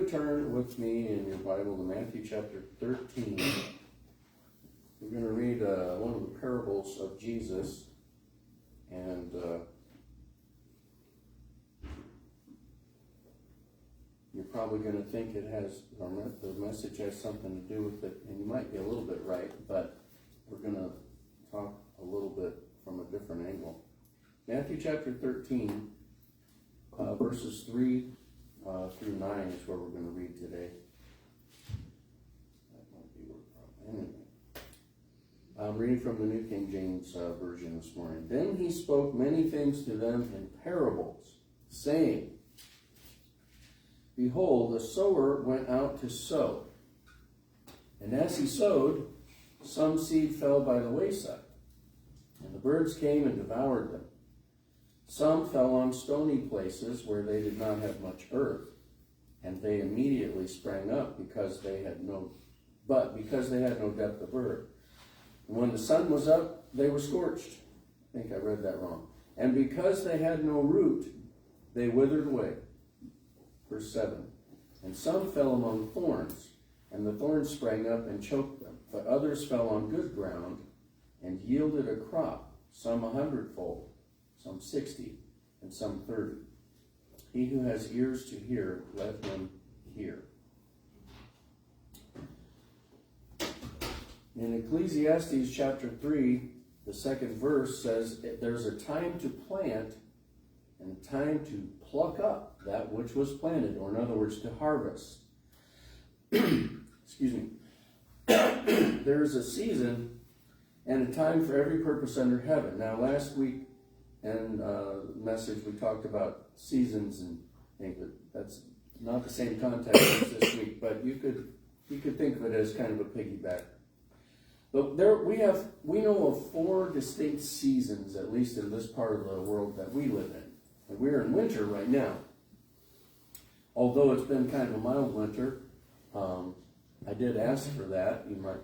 would turn with me in your Bible to Matthew chapter 13. We're going to read one of the parables of Jesus, and you're probably going to think it has, or the message has something to do with it, and you might be a little bit right, but we're going to talk a little bit from a different angle. Matthew chapter 13, verses 3 through 9 is where we're going to read today. That might be where anyway. I'm reading from the New King James Version this morning. Then he spoke many things to them in parables, saying, Behold, a sower went out to sow. And as he sowed, some seed fell by the wayside, and the birds came and devoured them. Some fell on stony places where they did not have much earth, and they immediately sprang up because they had no depth of earth. And when the sun was up, they were scorched. I think I read that wrong. And because they had no root, they withered away. Verse 7. And some fell among thorns, and the thorns sprang up and choked them. But others fell on good ground and yielded a crop, some 100-fold, some 60, and some 30. He who has ears to hear, let him hear. In Ecclesiastes chapter 3, the second verse says, there's a time to plant and a time to pluck up that which was planted, or in other words, to harvest. Excuse me. There's a season and a time for every purpose under heaven. Now, last week and message we talked about seasons, and I think that's not the same context as this week, but you could think of it as kind of a piggyback. But we know of 4 distinct seasons, at least in this part of the world that we live in. And we're in winter right now. Although it's been kind of a mild winter, I did ask for that. You might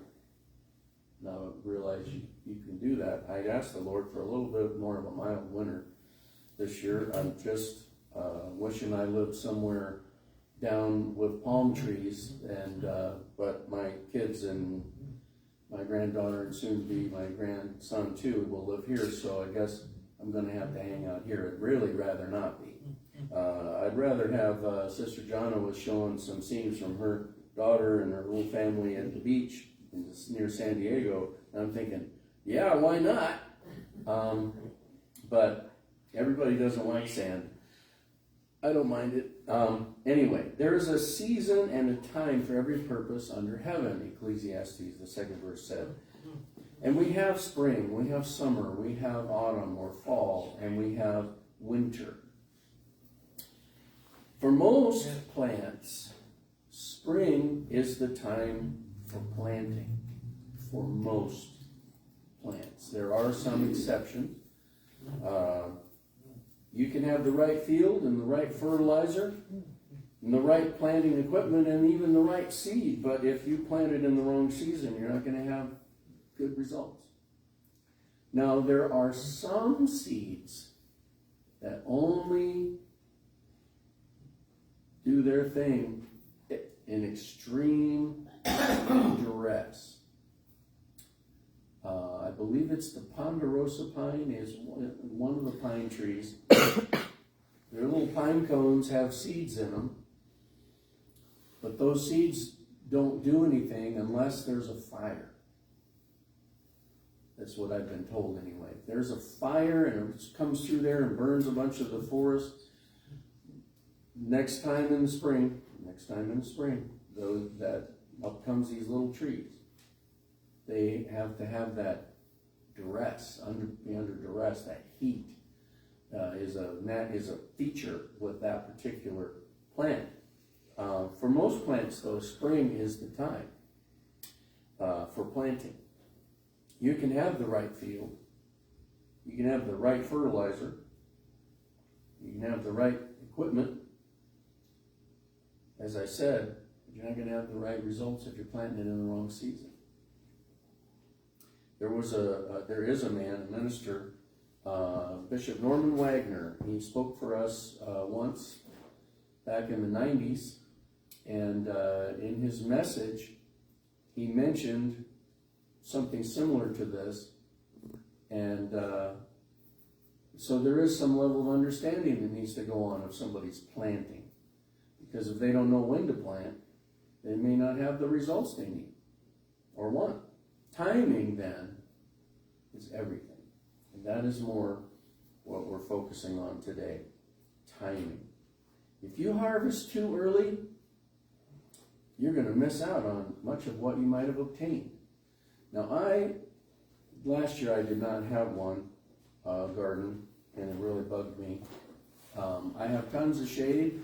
now realize you can do that. I'd asked the Lord for a little bit more of a mild winter this year. I'm just wishing I lived somewhere down with palm trees, and but my kids and my granddaughter and soon to be my grandson too will live here, so I guess I'm going to have to hang out here. I'd really rather not be. I'd rather have Sister Jonna was showing some scenes from her daughter and her little family at the beach near San Diego, and I'm thinking, yeah, why not? But everybody doesn't like sand. I don't mind it. Anyway, there is a season and a time for every purpose under heaven, Ecclesiastes, the second verse said. And we have spring, we have summer, we have autumn or fall, and we have winter. For most plants, spring is the time for planting. For most plants. There are some exceptions. You can have the right field and the right fertilizer and the right planting equipment and even the right seed, but if you plant it in the wrong season, you're not going to have good results. Now, there are some seeds that only do their thing in extreme duress. I believe it's the ponderosa pine is one of the pine trees. Their little pine cones have seeds in them, but those seeds don't do anything unless there's a fire. That's what I've been told anyway. If there's a fire and it comes through there and burns a bunch of the forest, next time in the spring, that up comes these little trees. They have to have that duress, be under duress. That heat is a feature with that particular plant. For most plants, though, spring is the time for planting. You can have the right field. You can have the right fertilizer. You can have the right equipment. As I said, you're not going to have the right results if you're planting it in the wrong season. There is a man, a minister, Bishop Norman Wagner. He spoke for us once back in the 90s, And in his message, he mentioned something similar to this. And so there is some level of understanding that needs to go on if somebody's planting. Because if they don't know when to plant, they may not have the results they need or want. Timing, then, is everything. And that is more what we're focusing on today. Timing. If you harvest too early, you're going to miss out on much of what you might have obtained. Now, last year I did not have one garden, and it really bugged me. I have tons of shade,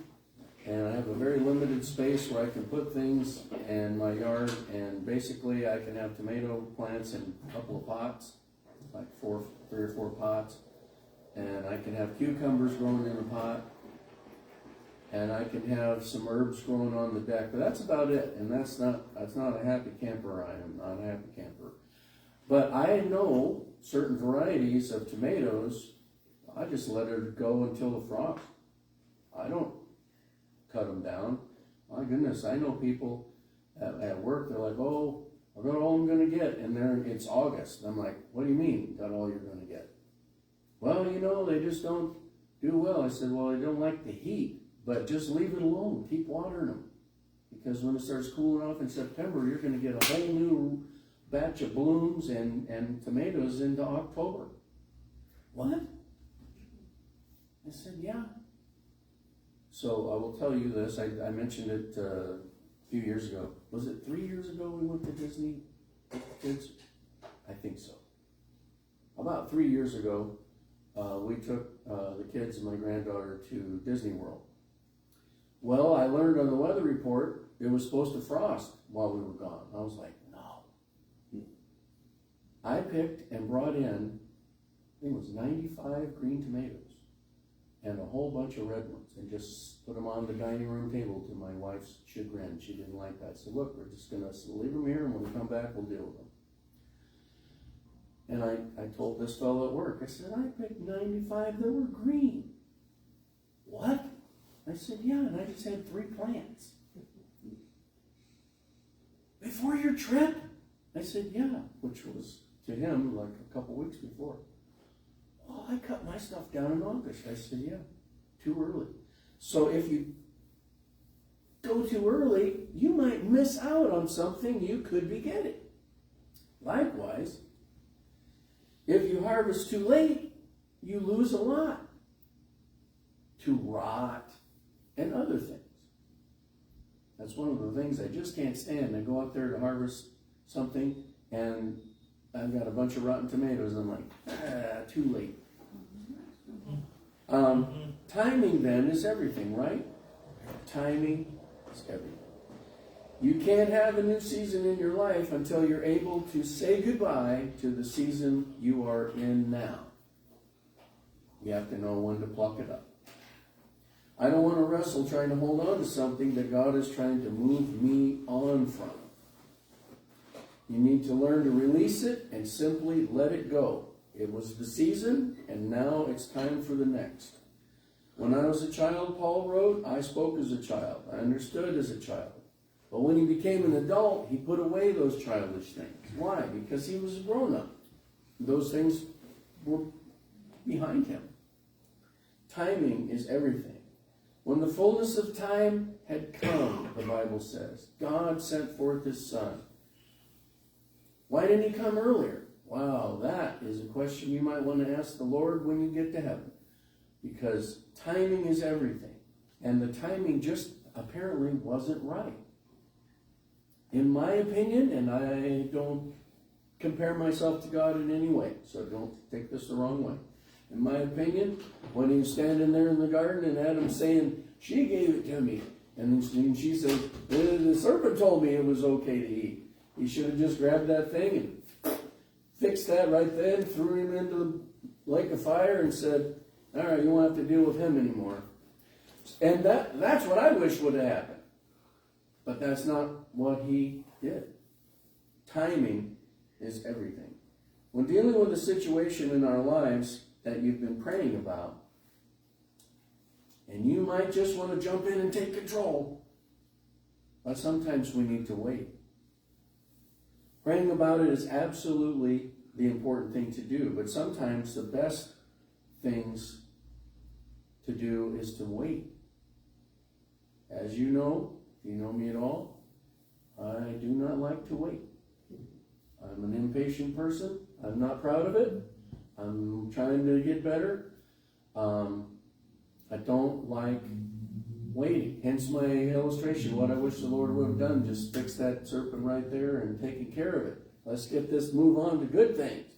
and I have a very limited space where I can put things in my yard, and basically I can have tomato plants in a couple of pots, like 3 or 4 pots, and I can have cucumbers growing in a pot, and I can have some herbs growing on the deck, but that's about it. And that's not a happy camper. I am not a happy camper. But I know certain varieties of tomatoes, I just let it go until the frost. I don't cut them down. My goodness, I know people at work, they're like, oh, I got all I'm going to get, and it's August. And I'm like, what do you mean, got all you're going to get? Well, they just don't do well. I said, well, they don't like the heat. But just leave it alone. Keep watering them. Because when it starts cooling off in September, you're going to get a whole new batch of blooms and tomatoes into October. What? I said, yeah. So I will tell you this. I mentioned it a few years ago. Was it 3 years ago we went to Disney with the kids? I think so. About 3 years ago, we took the kids and my granddaughter to Disney World. Well, I learned on the weather report it was supposed to frost while we were gone. I was like, no. I picked and brought in, I think it was 95 green tomatoes and a whole bunch of red ones, and just put them on the dining room table to my wife's chagrin. She didn't like that. I said, look, we're just going to leave them here, and when we come back, we'll deal with them. And I told this fellow at work, I said, I picked 95 that were green. What? I said, yeah, and I just had 3 plants. Before your trip? I said, yeah, which was to him like a couple weeks before. Oh, I cut my stuff down in August. I said, yeah, too early. So if you go too early, you might miss out on something you could be getting. Likewise, if you harvest too late, you lose a lot to rot and other things. That's one of the things I just can't stand. I go out there to harvest something, and I've got a bunch of rotten tomatoes, and I'm like, too late. Timing, then, is everything, right? Timing is everything. You can't have a new season in your life until you're able to say goodbye to the season you are in now. You have to know when to pluck it up. I don't want to wrestle trying to hold on to something that God is trying to move me on from. You need to learn to release it and simply let it go. It was the season, and now it's time for the next. When I was a child, Paul wrote, I spoke as a child. I understood as a child. But when he became an adult, he put away those childish things. Why? Because he was a grown-up. Those things were behind him. Timing is everything. When the fullness of time had come, the Bible says, God sent forth his Son. Why didn't he come earlier? Wow, that is a question you might want to ask the Lord when you get to heaven. Because timing is everything. And the timing just apparently wasn't right. In my opinion, and I don't compare myself to God in any way, so don't take this the wrong way. In my opinion, when he was standing there in the garden and Adam's saying, she gave it to me. And she said, the serpent told me it was okay to eat. He should have just grabbed that thing and fixed that right then, threw him into the lake of fire and said, all right, you won't have to deal with him anymore. And that's what I wish would have happened. But that's not what he did. Timing is everything. When dealing with a situation in our lives that you've been praying about, and you might just want to jump in and take control, but sometimes we need to wait. Praying about it is absolutely the important thing to do, but sometimes the best things to do is to wait. As you know, if you know me at all, I do not like to wait. I'm an impatient person. I'm not proud of it. I'm trying to get better. I don't like waiting. Hence my illustration. What I wish the Lord would have done, just fix that serpent right there and taken care of it. Let's get this, move on to good things.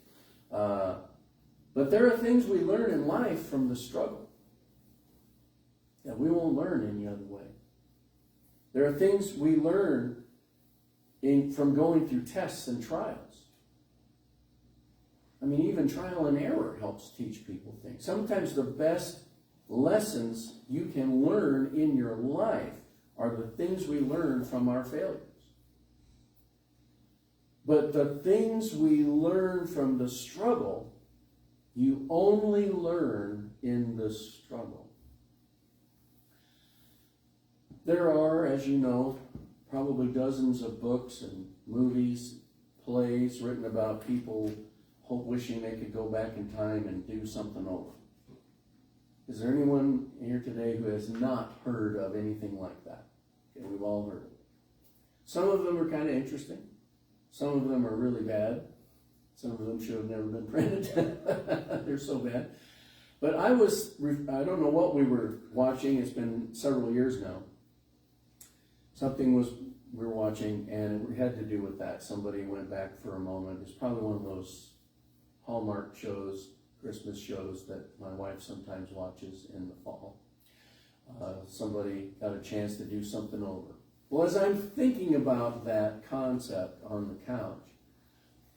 But there are things we learn in life from the struggle that we won't learn any other way. There are things we learn from going through tests and trials. I mean, even trial and error helps teach people things. Sometimes the best lessons you can learn in your life are the things we learn from our failures. But the things we learn from the struggle, you only learn in the struggle. There are, as you know, probably dozens of books and movies, plays written about people wishing they could go back in time and do something over. Is there anyone here today who has not heard of anything like that? Okay, we've all heard of it. Some of them are kind of interesting. Some of them are really bad. Some of them should have never been printed. They're so bad. But I don't know what we were watching. It's been several years now. We were watching, and it had to do with that. Somebody went back for a moment. It's probably one of those Hallmark shows, Christmas shows that my wife sometimes watches in the fall. Somebody got a chance to do something over. Well, as I'm thinking about that concept on the couch,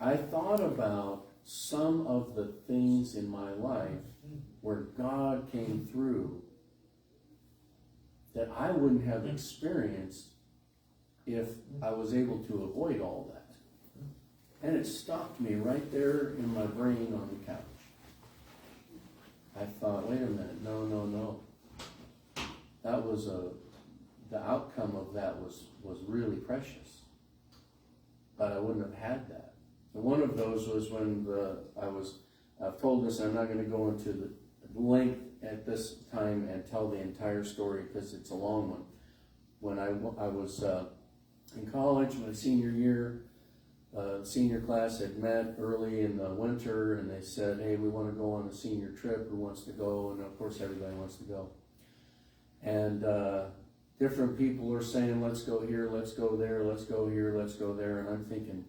I thought about some of the things in my life where God came through that I wouldn't have experienced if I was able to avoid all that. And it stopped me right there in my brain on the couch. I thought, wait a minute, no. That was the outcome of that was really precious. But I wouldn't have had that. And one of those was when I've told this, I'm not going to go into the length at this time and tell the entire story because it's a long one. When I was in college, my senior year, senior class had met early in the winter, and they said, hey, we want to go on a senior trip. Who wants to go? And of course, everybody wants to go. And different people are saying, let's go here, let's go there, let's go here, let's go there. And I'm thinking,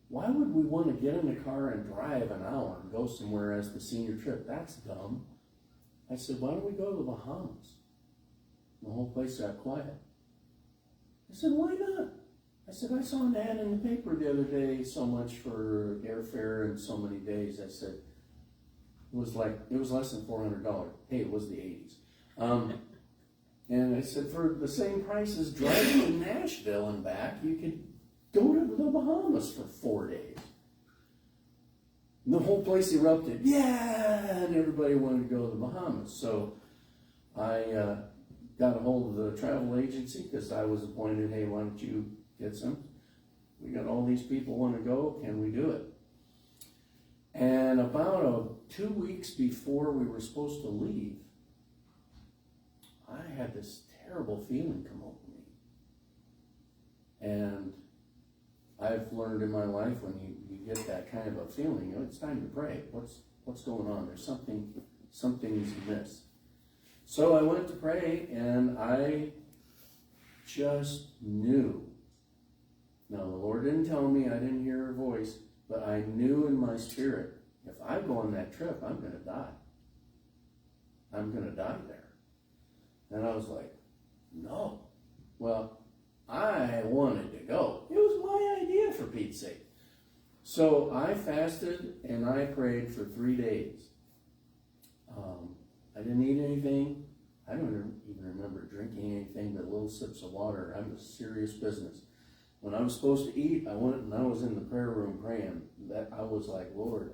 why would we want to get in a car and drive an hour and go somewhere as the senior trip? That's dumb. I said, why don't we go to the Bahamas? The whole place got quiet. I said, why not? I said, I saw an ad in the paper the other day, so much for airfare and so many days. I said, it was less than $400. Hey, it was the 80s. And I said, for the same price as driving to Nashville and back, you could go to the Bahamas for 4 days. And the whole place erupted. Yeah! And everybody wanted to go to the Bahamas. So I got a hold of the travel agency because I was appointed, hey, why don't you get some? We got all these people want to go. Can we do it? And about 2 weeks before we were supposed to leave, I had this terrible feeling come over me. And I've learned in my life when you get that kind of a feeling, it's time to pray. What's going on? There's something's amiss. So I went to pray, and I just knew. Now, the Lord didn't tell me, I didn't hear her voice, but I knew in my spirit, if I go on that trip, I'm going to die. I'm going to die there. And I was like, no. Well, I wanted to go. It was my idea, for Pete's sake. So I fasted and I prayed for 3 days. I didn't eat anything. I don't even remember drinking anything but little sips of water. I was serious business. When I was supposed to eat, I went and I was in the prayer room praying. That I was like, Lord,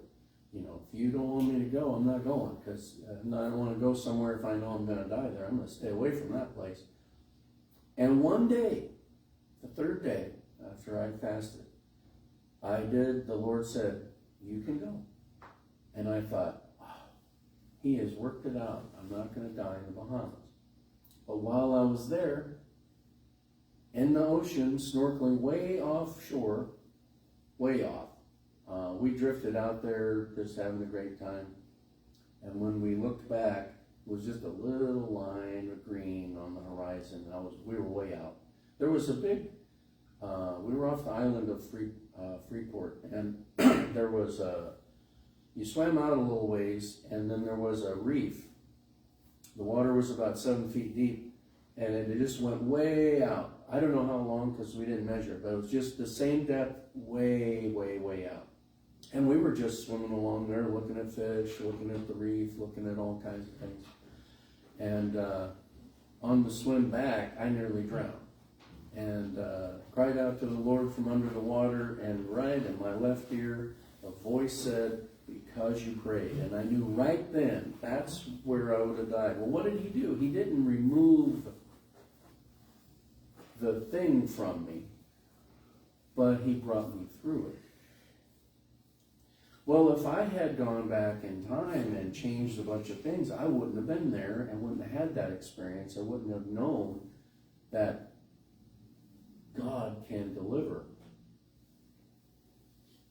if you don't want me to go, I'm not going, because I don't want to go somewhere if I know I'm going to die there. I'm going to stay away from that place. And one day, The third day after I fasted, the Lord said, you can go. And I thought, wow, he has worked it out. I'm not going to die in the Bahamas. But while I was there, in the ocean, snorkeling way offshore, way off, we drifted out there just having a great time. And when we looked back, it was just a little line of green on the horizon. We were way out. There was a big, we were off the island of Freeport, and there was you swam out a little ways, and then there was a reef. The water was about 7 feet deep, and it just went way out. I don't know how long because we didn't measure, but it was just the same depth, way, way, way out. And we were just swimming along there, looking at fish, looking at the reef, looking at all kinds of things. And on the swim back, I nearly drowned. And cried out to the Lord from under the water, and right in my left ear, a voice said, because you prayed. And I knew right then, that's where I would have died. Well, what did he do? He didn't remove the thing from me, but he brought me through it. Well, if I had gone back in time and changed a bunch of things, I wouldn't have been there and wouldn't have had that experience. I wouldn't have known that God can deliver.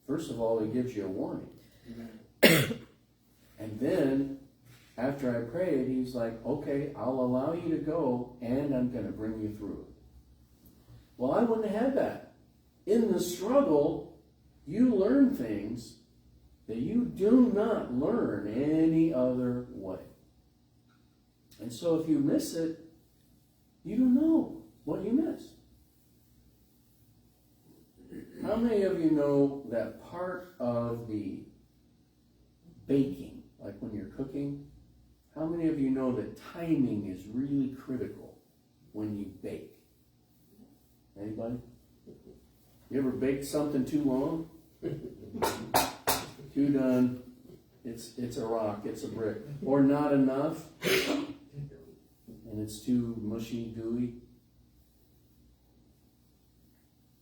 First of all, he gives you a warning. And then, after I prayed, he's like, okay, I'll allow you to go, and I'm going to bring you through it. Well, I wouldn't have had that. In the struggle, you learn things that you do not learn any other way. And so if you miss it, you don't know what you missed. How many of you know that part of the baking, like when you're cooking, how many of you know that timing is really critical when you bake? Anybody? You ever baked something too long? Too done. It's a rock, it's a brick. Or not enough, and it's too mushy, gooey.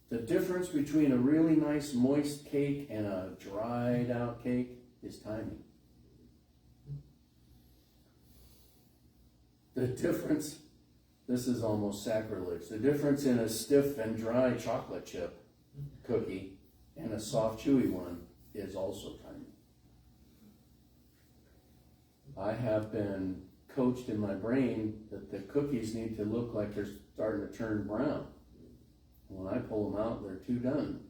The difference between a really nice moist cake and a dried out cake is timing. The difference, this is almost sacrilege, the difference in a stiff and dry chocolate chip cookie and a soft, chewy one is also timing. I have been coached in my brain that the cookies need to look like they're starting to turn brown. When I pull them out, they're too done.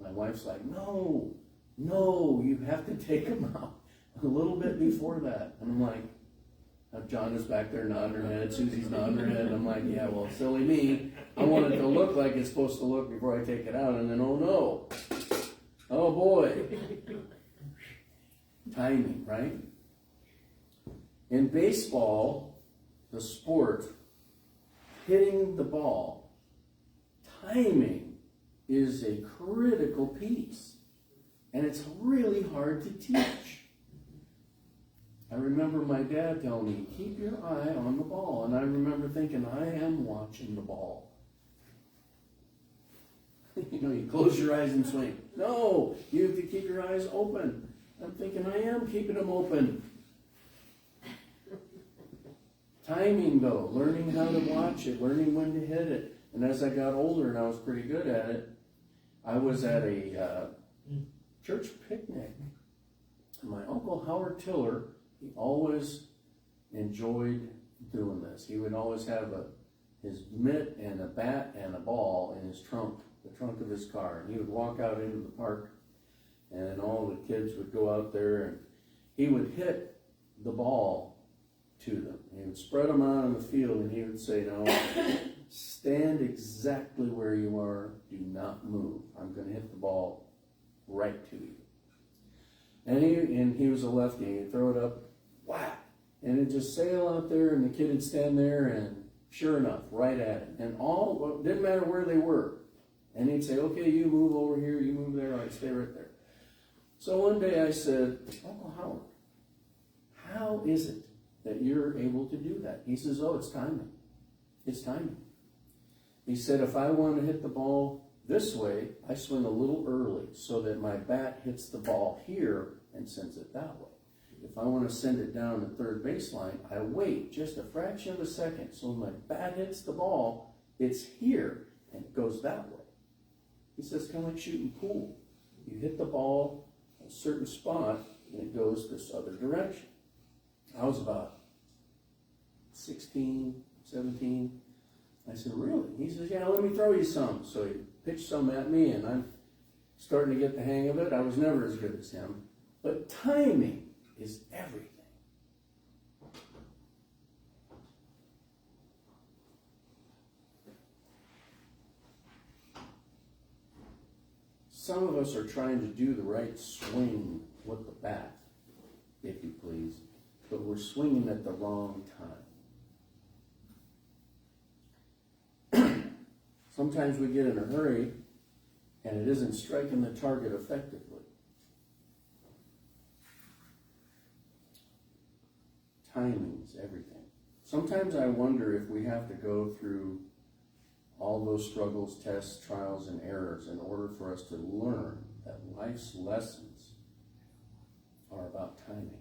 My wife's like, no, you have to take them out a little bit before that. And I'm like, John is back there nodding her head, Susie's nodding her head, and I'm like, yeah, well, silly me. I want it to look like it's supposed to look before I take it out, and then, oh no. Oh boy. Timing, right? In baseball, the sport, hitting the ball, timing is a critical piece. And it's really hard to teach. I remember my dad telling me, keep your eye on the ball. And I remember thinking, I am watching the ball. You close your eyes and swing. No, you have to keep your eyes open. I'm thinking, I am keeping them open. Timing, though, learning how to watch it, learning when to hit it. And as I got older and I was pretty good at it, I was at a church picnic. My Uncle Howard Tiller, he always enjoyed doing this. He would always have his mitt and a bat and a ball in his trunk, the trunk of his car. And he would walk out into the park, and all the kids would go out there, and he would hit the ball to them. He would spread them out on the field, and he would say, no, stand exactly where you are. Do not move. I'm going to hit the ball right to you. And he was a lefty. He'd throw it up, whack, and it'd just sail out there, and the kid would stand there, and sure enough, right at it. And didn't matter where they were. And he'd say, okay, you move over here, you move there, I'd stay right there. So one day I said, Uncle Howard, how is it that you're able to do that? He says, oh, it's timing. It's timing. He said, if I want to hit the ball this way, I swing a little early so that my bat hits the ball here and sends it that way. If I want to send it down the third baseline, I wait just a fraction of a second so when my bat hits the ball, it's here and it goes that way. He says, kind of like shooting pool. You hit the ball at a certain spot and it goes this other direction. I was about 16, 17. I said, really? He says, yeah, let me throw you some. So he pitched some at me, and I'm starting to get the hang of it. I was never as good as him. But timing is everything. Some of us are trying to do the right swing with the bat, if you please, but we're swinging at the wrong time. Sometimes we get in a hurry and it isn't striking the target effectively. Timing is everything. Sometimes I wonder if we have to go through all those struggles, tests, trials, and errors in order for us to learn that life's lessons are about timing.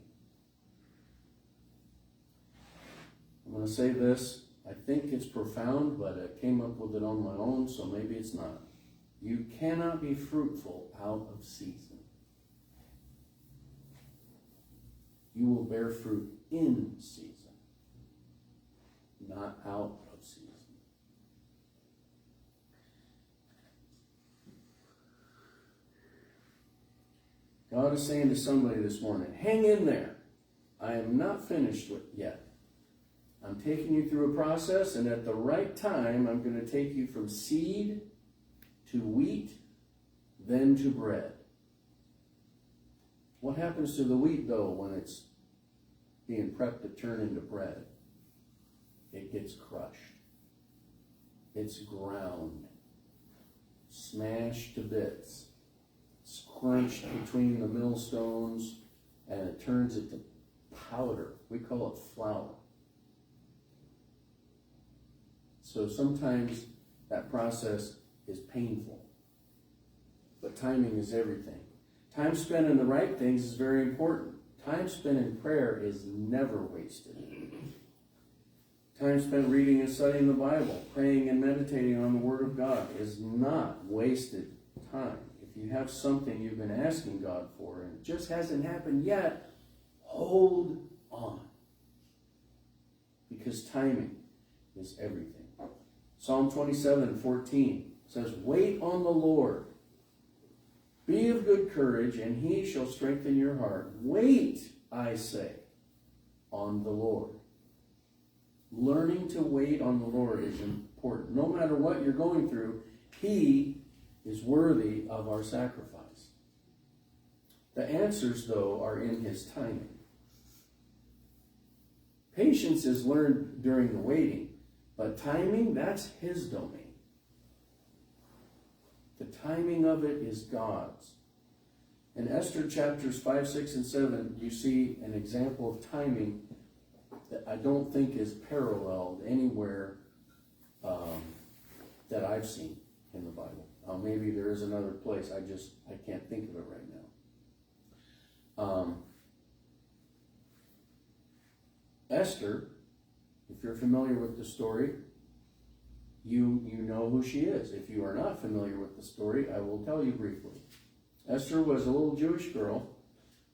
I'm going to say this. I think it's profound, but I came up with it on my own, so maybe it's not. You cannot be fruitful out of season. You will bear fruit in season, not out of season. God is saying to somebody this morning, hang in there. I am not finished yet. I'm taking you through a process, and at the right time, I'm going to take you from seed to wheat, then to bread. What happens to the wheat, though, when it's being prepped to turn into bread? It gets crushed. It's ground, smashed to bits. It's crunched between the millstones, and it turns it to powder. We call it flour. So sometimes that process is painful. But timing is everything. Time spent in the right things is very important. Time spent in prayer is never wasted. Time spent reading and studying the Bible, praying and meditating on the Word of God is not wasted time. If you have something you've been asking God for and it just hasn't happened yet, hold on. Because timing is everything. Psalm 27:14 says, wait on the Lord. Be of good courage, and he shall strengthen your heart. Wait, I say, on the Lord. Learning to wait on the Lord is important. No matter what you're going through, he is worthy of our sacrifice. The answers, though, are in his timing. Patience is learned during the waiting. But timing, that's his domain. The timing of it is God's. In Esther chapters 5, 6, and 7, you see an example of timing that I don't think is paralleled anywhere that I've seen in the Bible. Maybe there is another place, I can't think of it right now. Esther, if you're familiar with the story, you know who she is. If you are not familiar with the story, I will tell you briefly. Esther was a little Jewish girl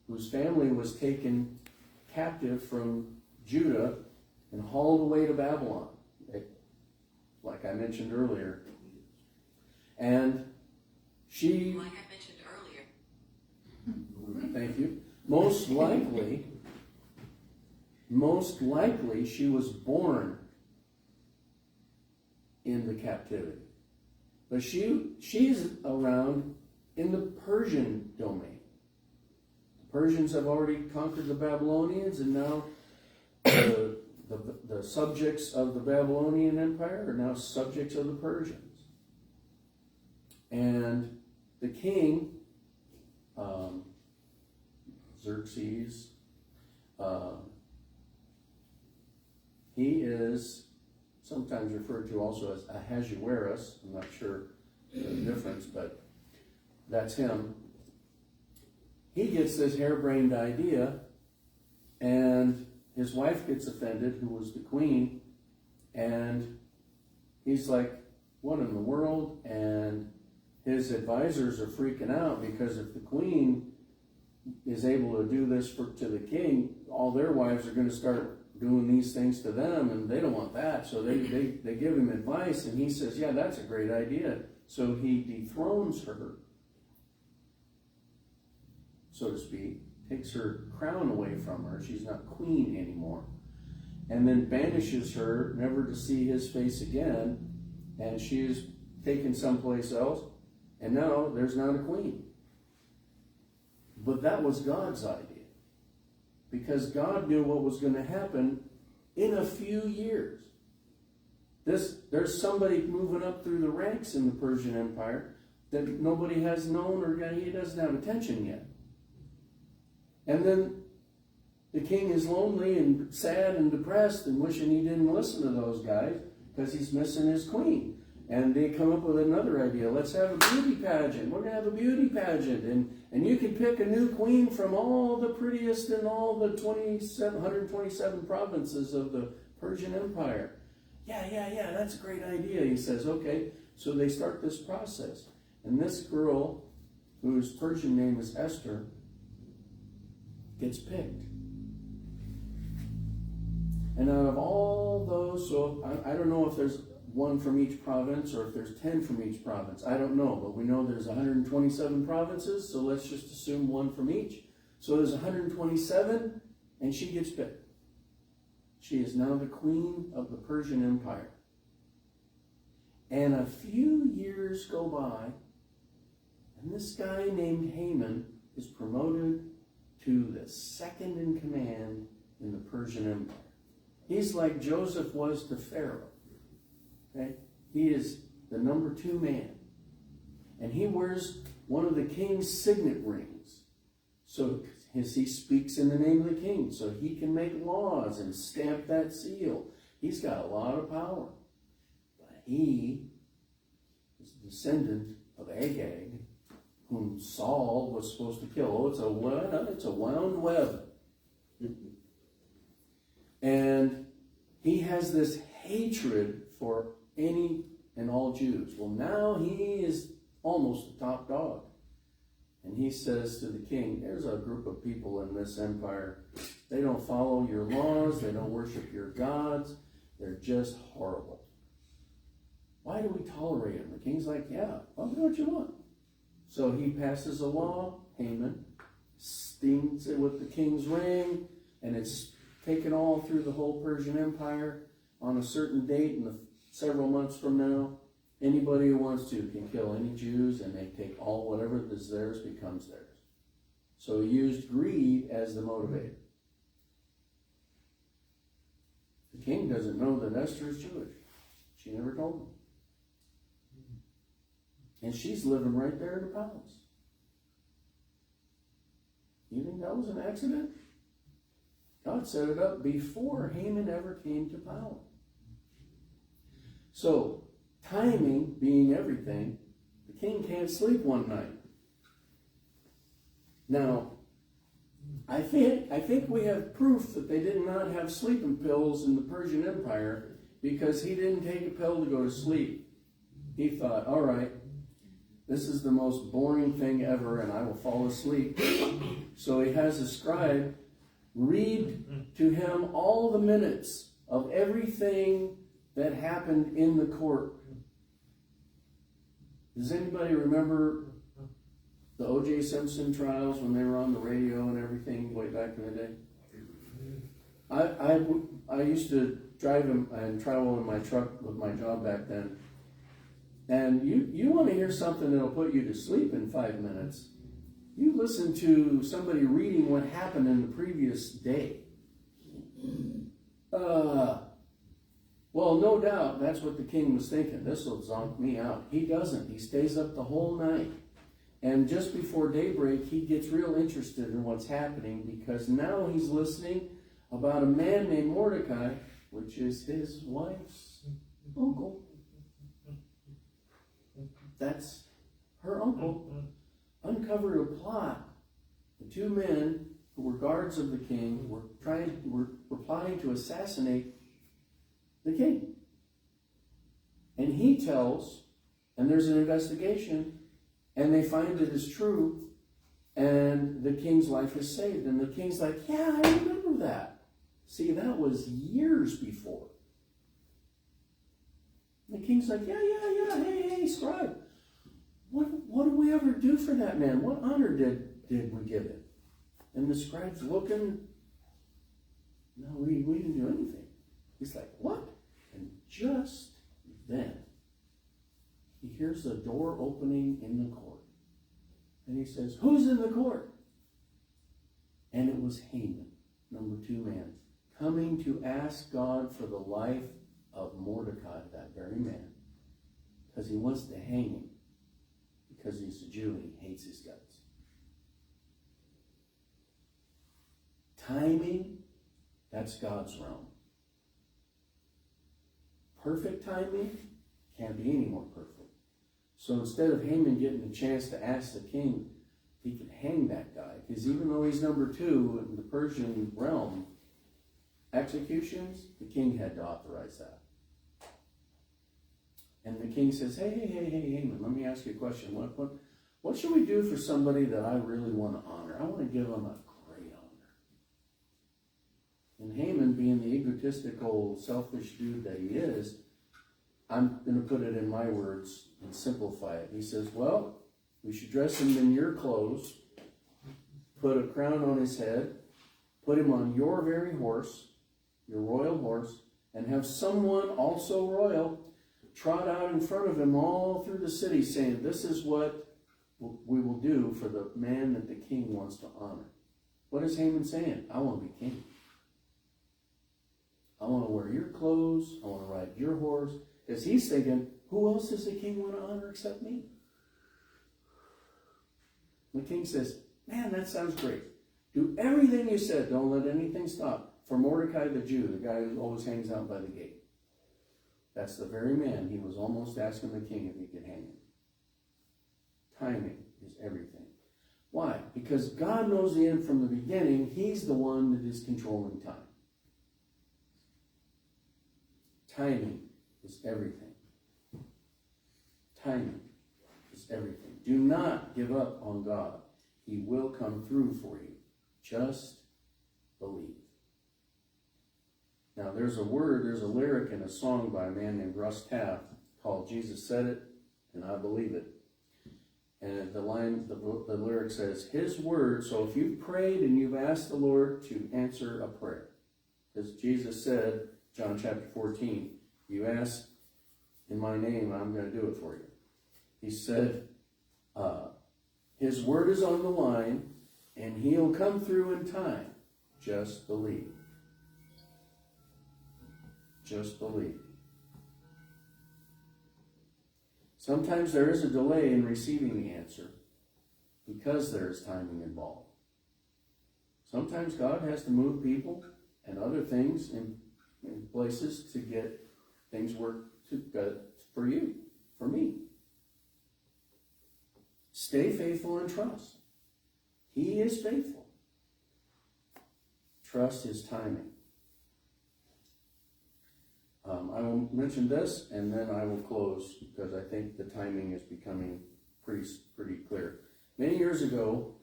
whose family was taken captive from Judah and hauled away to Babylon, like I mentioned earlier. And she... Like I mentioned earlier. Thank you. Most likely she was born in the captivity. But she's around in the Persian domain. The Persians have already conquered the Babylonians, and now the subjects of the Babylonian Empire are now subjects of the Persians. And the king, Xerxes, he is sometimes referred to also as Ahasuerus. I'm not sure the difference, but that's him. He gets this harebrained idea, and his wife gets offended, who was the queen, and he's like, what in the world? And his advisors are freaking out, because if the queen is able to do this to the king, all their wives are going to start doing these things to them, and they don't want that. So they give him advice, and he says, yeah, that's a great idea. So he dethrones her, so to speak, takes her crown away from her. She's not queen anymore. And then banishes her, never to see his face again, and she is taken someplace else, and now there's not a queen. But that was God's idea, because God knew what was going to happen in a few years. There's somebody moving up through the ranks in the Persian Empire that nobody has known, or he doesn't have attention yet. And then the king is lonely and sad and depressed and wishing he didn't listen to those guys because he's missing his queen. And they come up with another idea. Let's have a beauty pageant. We're going to have a beauty pageant. And you can pick a new queen from all the prettiest in all the 127 provinces of the Persian Empire. Yeah, that's a great idea. He says, okay. So they start this process. And this girl, whose Persian name is Esther, gets picked. And out of all those, so I don't know if there's one from each province or if there's 10 from each province. I don't know, but we know there's 127 provinces, so let's just assume one from each. So there's 127, and she gets picked. She is now the queen of the Persian Empire. And a few years go by, and this guy named Haman is promoted to the second in command in the Persian Empire. He's like Joseph was to Pharaoh. Okay? He is the number 2 man. And he wears one of the king's signet rings. So he speaks in the name of the king, so he can make laws and stamp that seal. He's got a lot of power. But he is a descendant of Agag, whom Saul was supposed to kill. Oh, it's a wound web. And he has this hatred for any and all Jews. Well, now he is almost the top dog. And he says to the king, there's a group of people in this empire. They don't follow your laws. They don't worship your gods. They're just horrible. Why do we tolerate them? The king's like, yeah, I'll do what you want. So he passes a law. Haman stings it with the king's ring, and it's taken all through the whole Persian Empire. On a certain date in several months from now, anybody who wants to can kill any Jews, and they take all, whatever is theirs becomes theirs. So he used greed as the motivator. The king doesn't know that Esther is Jewish. She never told him. And she's living right there in the palace. You think that was an accident? God set it up before Haman ever came to power. So, timing being everything, the king can't sleep one night. Now, I think we have proof that they did not have sleeping pills in the Persian Empire, because he didn't take a pill to go to sleep. He thought, all right, this is the most boring thing ever, and I will fall asleep. So he has a scribe read to him all the minutes of everything that happened in the court. Does anybody remember the O.J. Simpson trials when they were on the radio and everything way back in the day? I used to drive him and travel in my truck with my job back then. And you want to hear something that'll put you to sleep in 5 minutes. You listen to somebody reading what happened in the previous day. Well, no doubt that's what the king was thinking. This will zonk me out. He doesn't. He stays up the whole night. And just before daybreak, he gets real interested in what's happening, because now he's listening about a man named Mordecai, which is his wife's uncle. That's her uncle. Uncovered a plot. The two men who were guards of the king were plotting to assassinate the king. And he tells, and there's an investigation, and they find it is true, and the king's life is saved. And the king's like, yeah, I remember that. See, that was years before. The king's like, yeah, hey, scribe. What did we ever do for that man? What honor did we give him? And the scribe's looking, no, we didn't do anything. He's like, what? And just then, he hears the door opening in the court. And he says, who's in the court? And it was Haman, number 2 man, coming to ask God for the life of Mordecai, that very man, because he wants to hang him, because he's a Jew and he hates his guts. Timing, that's God's realm. Perfect timing can't be any more perfect. So instead of Haman getting a chance to ask the king if he could hang that guy, because even though he's number 2 in the Persian realm, executions, the king had to authorize that. And the king says, hey, Haman, let me ask you a question. What should we do for somebody that I really want to honor? I want to give him a great honor. And Haman, being the egotistical, selfish dude that he is, I'm going to put it in my words and simplify it. He says, well, we should dress him in your clothes, put a crown on his head, put him on your very horse, your royal horse, and have someone also royal trot out in front of him all through the city saying, this is what we will do for the man that the king wants to honor. What is Haman saying? I want to be king. I want to wear your clothes. I want to ride your horse. Because he's thinking, who else does the king want to honor except me? The king says, man, that sounds great. Do everything you said. Don't let anything stop. For Mordecai the Jew, the guy who always hangs out by the gate. That's the very man he was almost asking the king if he could hang him. Timing is everything. Why? Because God knows the end from the beginning. He's the one that is controlling time. Timing is everything. Timing is everything. Do not give up on God. He will come through for you. Just believe. Now there's a lyric in a song by a man named Russ Taff called Jesus Said It, and I Believe It. And the lyric says, His word, so if you've prayed and you've asked the Lord to answer a prayer, because Jesus said, John chapter 14, you ask in my name, I'm going to do it for you. He said, His word is on the line, and He'll come through in time. Just believe. Just believe. Sometimes there is a delay in receiving the answer because there is timing involved. Sometimes God has to move people and other things in places to get things worked for you, for me. Stay faithful and trust. He is faithful. Trust His timing. I will mention this, and then I will close, because I think the timing is becoming pretty clear. Many years ago,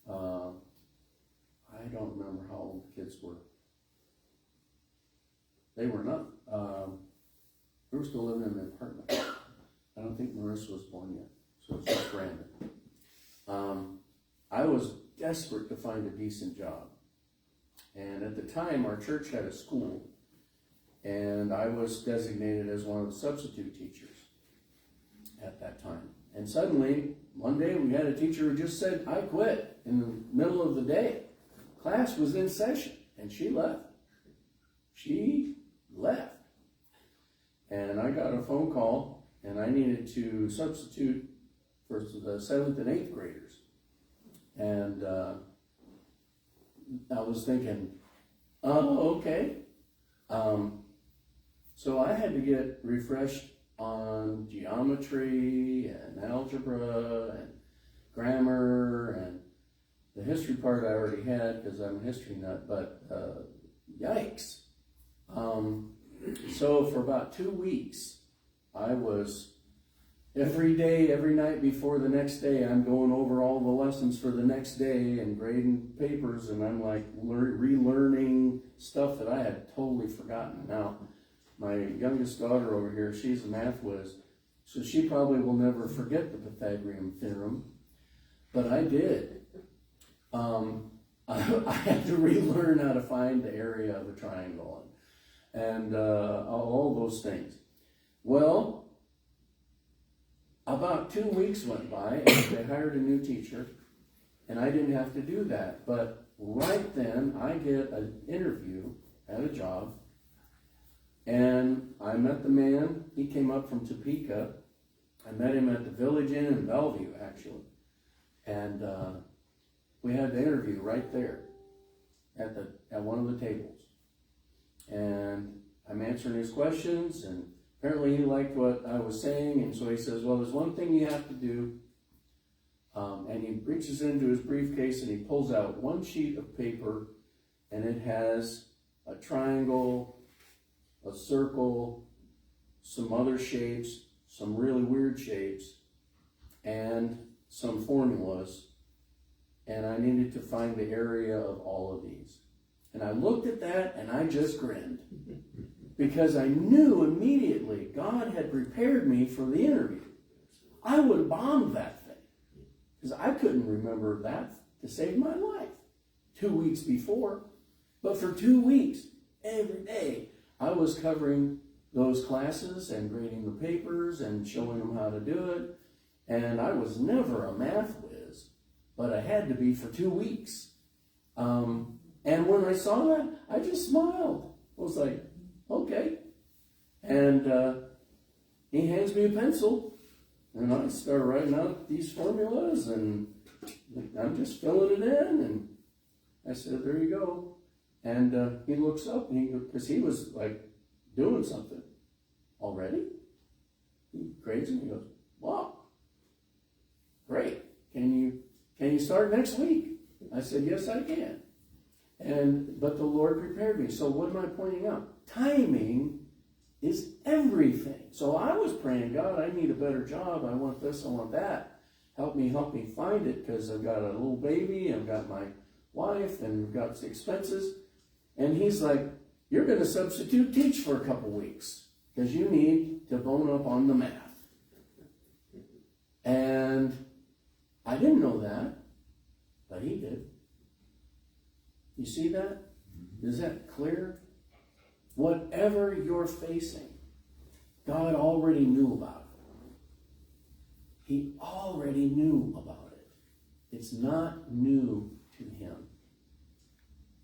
I don't remember how old the kids were. They were not. We were still living in an apartment. I don't think Marissa was born yet, so it's just Brandon. I was desperate to find a decent job. And at the time, our church had a school, and I was designated as one of the substitute teachers at that time. And suddenly, one day, we had a teacher who just said, I quit in the middle of the day. Class was in session, and she left. She left. And I got a phone call, and I needed to substitute for the 7th and 8th graders. And I was thinking, oh, okay. So I had to get refreshed on geometry and algebra and grammar, and the history part I already had because I'm a history nut, but yikes. So for about 2 weeks, I was every day, every night before the next day, I'm going over all the lessons for the next day and grading papers, and I'm like relearning stuff that I had totally forgotten. Now, my youngest daughter over here, she's a math whiz, so she probably will never forget the Pythagorean theorem, but I did. I had to relearn how to find the area of a triangle and all those things. Well, about 2 weeks went by, and they hired a new teacher, and I didn't have to do that. But right then, I get an interview at a job, and I met the man. He came up from Topeka. I met him at the Village Inn in Bellevue, actually. And we had the interview right there at one of the tables. And I'm answering his questions, and apparently he liked what I was saying, and so he says, well, there's one thing you have to do. And he reaches into his briefcase and he pulls out one sheet of paper, and it has a triangle, a circle, some other shapes, some really weird shapes, and some formulas. And I needed to find the area of all of these. And I looked at that and I just grinned. Because I knew immediately God had prepared me for the interview. I would have bombed that thing. Because I couldn't remember that to save my life 2 weeks before. But for 2 weeks, every day, I was covering those classes and grading the papers and showing them how to do it. And I was never a math whiz, but I had to be for 2 weeks. And when I saw that, I just smiled. I was like, okay. And he hands me a pencil, and I start writing out these formulas, and I'm just filling it in. And I said, there you go. And he looks up, and because he was like doing something already. He grades me, he goes, wow, great. Can you start next week? I said, yes, I can. But the Lord prepared me. So what am I pointing out? Timing is everything. So I was praying, God, I need a better job. I want this, I want that. Help me find it, because I've got a little baby, I've got my wife, and we've got expenses. And he's like, you're going to substitute teach for a couple weeks because you need to bone up on the math. And I didn't know that, but he did. You see that? Is that clear? Whatever you're facing, God already knew about it. He already knew about it. It's not new to him.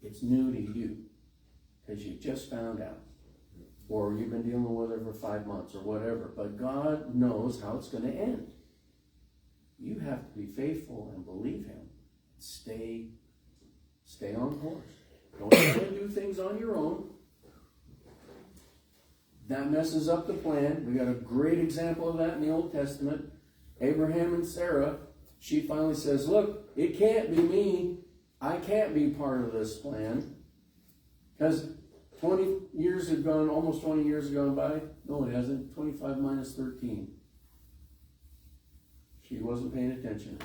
It's new to you because you just found out. Or you've been dealing with it for 5 months or whatever. But God knows how it's going to end. You have to be faithful and believe him. Stay on course. Don't try to do things on your own. That messes up the plan. We got a great example of that in the Old Testament. Abraham and Sarah, she finally says, look, it can't be me. I can't be part of this plan. Because 20 years have gone, almost 20 years have gone by. No, it hasn't. 25 minus 13. She wasn't paying attention.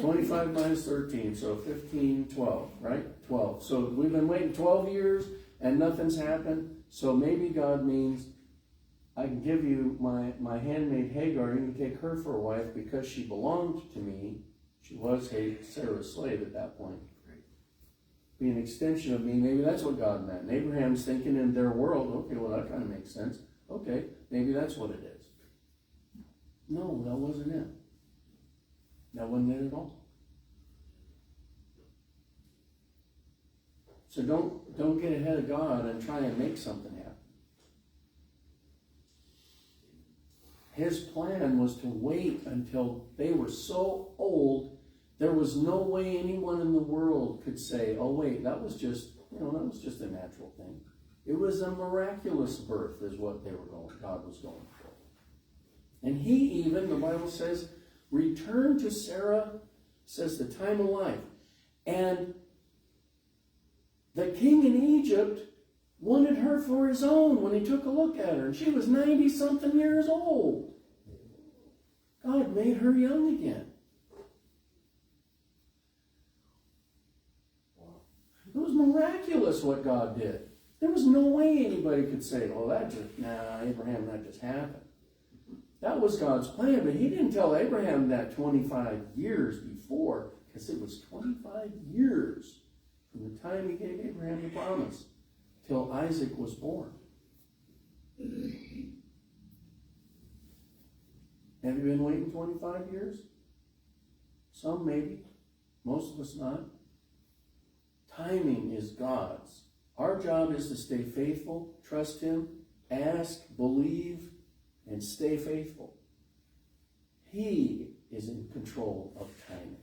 25 minus 13, so 15, 12, right? 12. So we've been waiting 12 years and nothing's happened. So maybe God means I can give you my handmaid Hagar. You can take her for a wife because she belonged to me. She was Sarah's slave at that point. Be an extension of me. Maybe that's what God meant. And Abraham's thinking in their world, okay, well, that kind of makes sense. Okay, maybe that's what it is. No, that wasn't it. That wasn't it at all. So don't get ahead of God and try and make something happen. His plan was to wait until they were so old, there was no way anyone in the world could say, oh wait, that was just a natural thing. It was a miraculous birth is what God was going for. And he even, the Bible says, returned to Sarah, says the time of life. And the king in Egypt wanted her for his own when he took a look at her. And she was 90-something years old. God made her young again. It was miraculous what God did. There was no way anybody could say, oh, Abraham, that just happened. That was God's plan, but he didn't tell Abraham that 25 years before, because it was 25 years from the time he gave Abraham the promise till Isaac was born. Have you been waiting 25 years? Some maybe. Most of us not. Timing is God's. Our job is to stay faithful, trust him, ask, believe, and stay faithful. He is in control of timing.